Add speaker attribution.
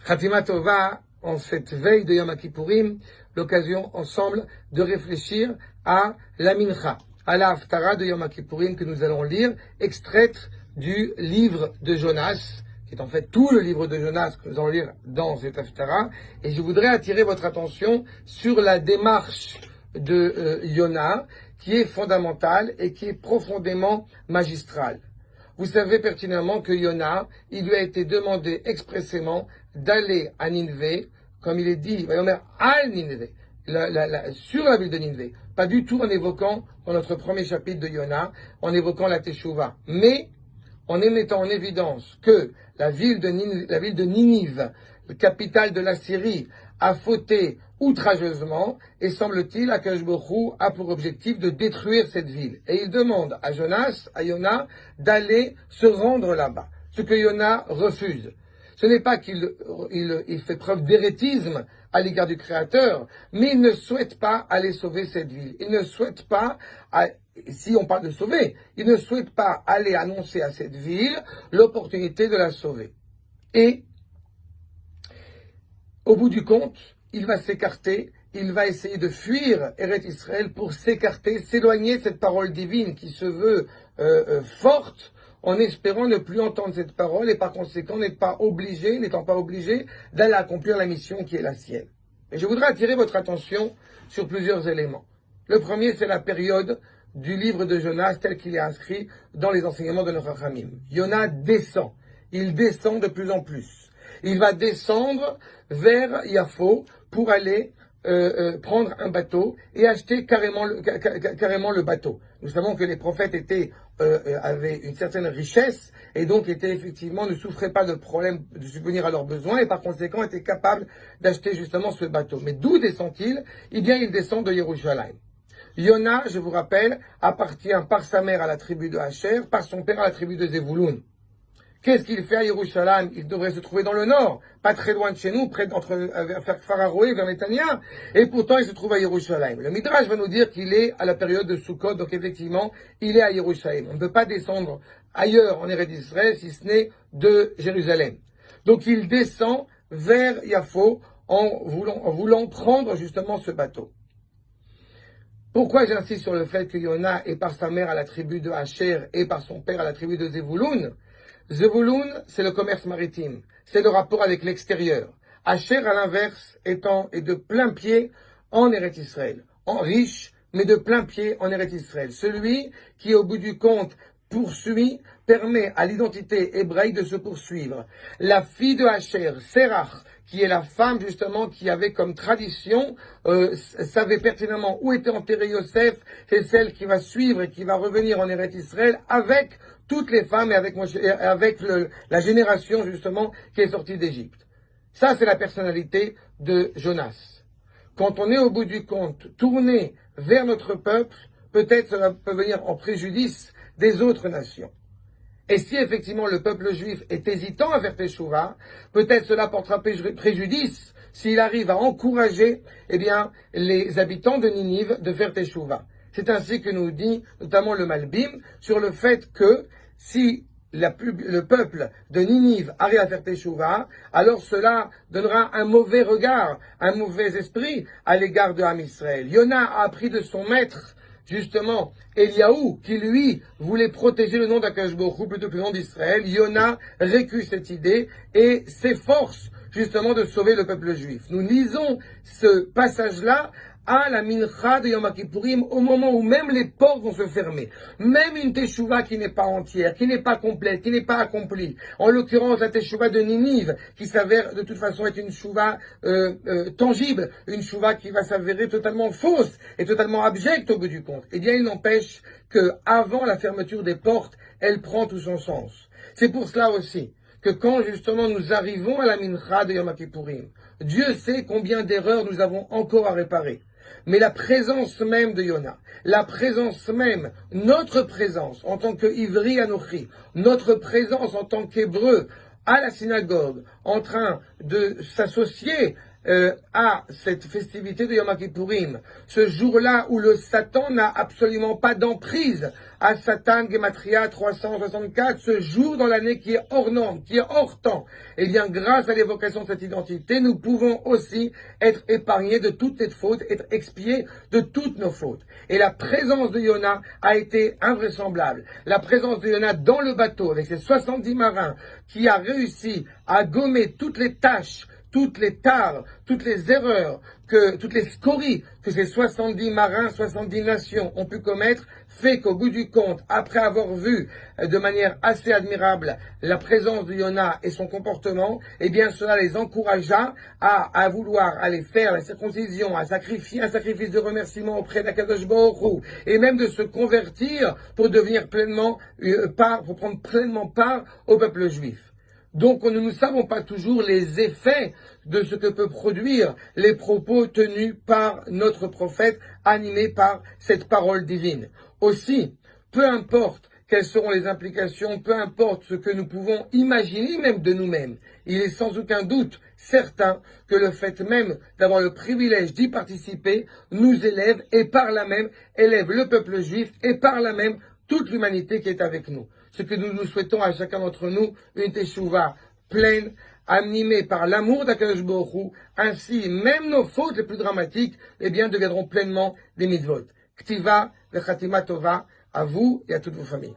Speaker 1: Khatima Tova, en cette veille de Yom Kippourim, l'occasion ensemble de réfléchir à la Mincha, à la Haftara de Yom Kippourim que nous allons lire, extraite du livre de Jonas, qui est en fait tout le livre de Jonas que nous allons lire dans cette Haftara. Et je voudrais attirer votre attention sur la démarche de Yona, qui est fondamentale et qui est profondément magistrale. Vous savez pertinemment que Yona, il lui a été demandé expressément d'aller à Ninvé, comme il est dit, al Ninvé, sur la ville de Ninvé, pas du tout en évoquant, dans notre premier chapitre de Yona, en évoquant la Teshuvah, mais en mettant en évidence que la ville de Ninive, capitale de la Syrie, a fauté outrageusement, et semble-t-il, Akadosh Baruch Hu a pour objectif de détruire cette ville. Et il demande à Jonas, à Yona, d'aller se rendre là-bas. Ce que Yona refuse. Ce n'est pas qu'il fait preuve d'hérétisme à l'égard du Créateur, mais il ne souhaite pas aller sauver cette ville. Il ne souhaite pas, si on parle de sauver, il ne souhaite pas aller annoncer à cette ville l'opportunité de la sauver. Et, au bout du compte, il va s'écarter, il va essayer de fuir Eretz Israël pour s'écarter, s'éloigner de cette parole divine qui se veut forte, en espérant ne plus entendre cette parole et par conséquent n'étant pas obligé d'aller accomplir la mission qui est la sienne. Et je voudrais attirer votre attention sur plusieurs éléments. Le premier, c'est la période du livre de Jonas tel qu'il est inscrit dans les enseignements de nos Chachamim. Yona descend, il descend de plus en plus. Il va descendre vers Yafo pour aller prendre un bateau et acheter carrément le bateau. Nous savons que les prophètes avaient une certaine richesse et donc ne souffraient pas de problème de subvenir à leurs besoins et par conséquent étaient capables d'acheter justement ce bateau. Mais d'où descend-il? Eh bien, il descend de Yerushalayim. Yona, je vous rappelle, appartient par sa mère à la tribu de Asher, par son père à la tribu de Zevouloun. Qu'est-ce qu'il fait à Yerushalayim? Il devrait se trouver dans le nord, pas très loin de chez nous, vers Kfar Haroé, vers Netanya, et pourtant il se trouve à Yerushalayim. Le Midrash va nous dire qu'il est à la période de Sukkot, donc effectivement, il est à Yerushalayim. On ne peut pas descendre ailleurs en Eretz Israël si ce n'est de Jérusalem. Donc il descend vers Yafo en voulant prendre justement ce bateau. Pourquoi j'insiste sur le fait que Yona est par sa mère à la tribu de Asher et par son père à la tribu de Zevouloun? Zevouloun, c'est le commerce maritime, c'est le rapport avec l'extérieur. Asher, à l'inverse, est de plein pied en Eretz Israël, en riche, mais de plein pied en Eretz Israël. Celui qui, au bout du compte, permet à l'identité hébraïque de se poursuivre. La fille de Asher, Serach, qui est la femme justement qui avait comme tradition, savait pertinemment où était enterré Yosef, c'est celle qui va suivre et qui va revenir en Eretz Israël avec toutes les femmes et avec la génération justement qui est sortie d'Égypte. Ça, c'est la personnalité de Jonas. Quand on est au bout du compte tourné vers notre peuple, peut-être cela peut venir en préjudice des autres nations. Et si effectivement le peuple juif est hésitant à faire Teshuvah, peut-être cela portera préjudice s'il arrive à encourager les habitants de Ninive de faire Teshuvah. C'est ainsi que nous dit notamment le Malbim sur le fait que si le peuple de Ninive arrive à faire Teshuvah, alors cela donnera un mauvais regard, un mauvais esprit à l'égard de Ham Israël. Yona a appris de son maître, justement, Eliaou, qui lui voulait protéger le nom d'Akadosh Baruch Hu plutôt que le nom d'Israël. Yona récuse cette idée et s'efforce justement de sauver le peuple juif. Nous lisons ce passage-là à la Mincha de Yom Kippourim, au moment où même les portes vont se fermer. Même une Teshuvah qui n'est pas entière, qui n'est pas complète, qui n'est pas accomplie. En l'occurrence, la Teshuvah de Ninive, qui s'avère de toute façon être une Teshuvah tangible, une Teshuvah qui va s'avérer totalement fausse et totalement abjecte au bout du compte. Eh bien, il n'empêche que avant la fermeture des portes, elle prend tout son sens. C'est pour cela aussi que quand justement nous arrivons à la Mincha de Yom Kippourim, Dieu sait combien d'erreurs nous avons encore à réparer. Mais la présence même de Yona, la présence même, notre présence en tant qu'Ivri Anochi, notre présence en tant qu'Hébreu à la synagogue, en train de s'associer à cette festivité de Yom Kippourim, ce jour-là où le Satan n'a absolument pas d'emprise, à Satan Gematria 364, ce jour dans l'année qui est hors norme, qui est hors temps, eh bien, grâce à l'évocation de cette identité, nous pouvons aussi être épargnés de toutes les fautes, être expiés de toutes nos fautes. Et la présence de Yona a été invraisemblable. La présence de Yona dans le bateau, avec ses 70 marins, qui a réussi à gommer toutes les tâches, toutes les tares, toutes les erreurs, toutes les scories que ces 70 marins, 70 nations ont pu commettre, fait qu'au bout du compte, après avoir vu de manière assez admirable la présence de Yona et son comportement, eh bien cela les encouragea à vouloir aller faire la circoncision, à sacrifier un sacrifice de remerciement auprès d'Akadosh Baruch Hu, et même de se convertir pour devenir pleinement pour prendre pleinement part au peuple juif. Donc nous ne savons pas toujours les effets de ce que peut produire les propos tenus par notre prophète, animés par cette parole divine. Aussi, peu importe quelles seront les implications, peu importe ce que nous pouvons imaginer même de nous-mêmes, il est sans aucun doute certain que le fait même d'avoir le privilège d'y participer nous élève et par là même élève le peuple juif et par là même toute l'humanité qui est avec nous. Ce que nous nous souhaitons à chacun d'entre nous, une teshuva pleine, animée par l'amour d'Akadosh Baruch Hu, ainsi même nos fautes les plus dramatiques, eh bien, deviendront pleinement des mitzvot. Ktiva, Vechatima Tova, à vous et à toutes vos familles.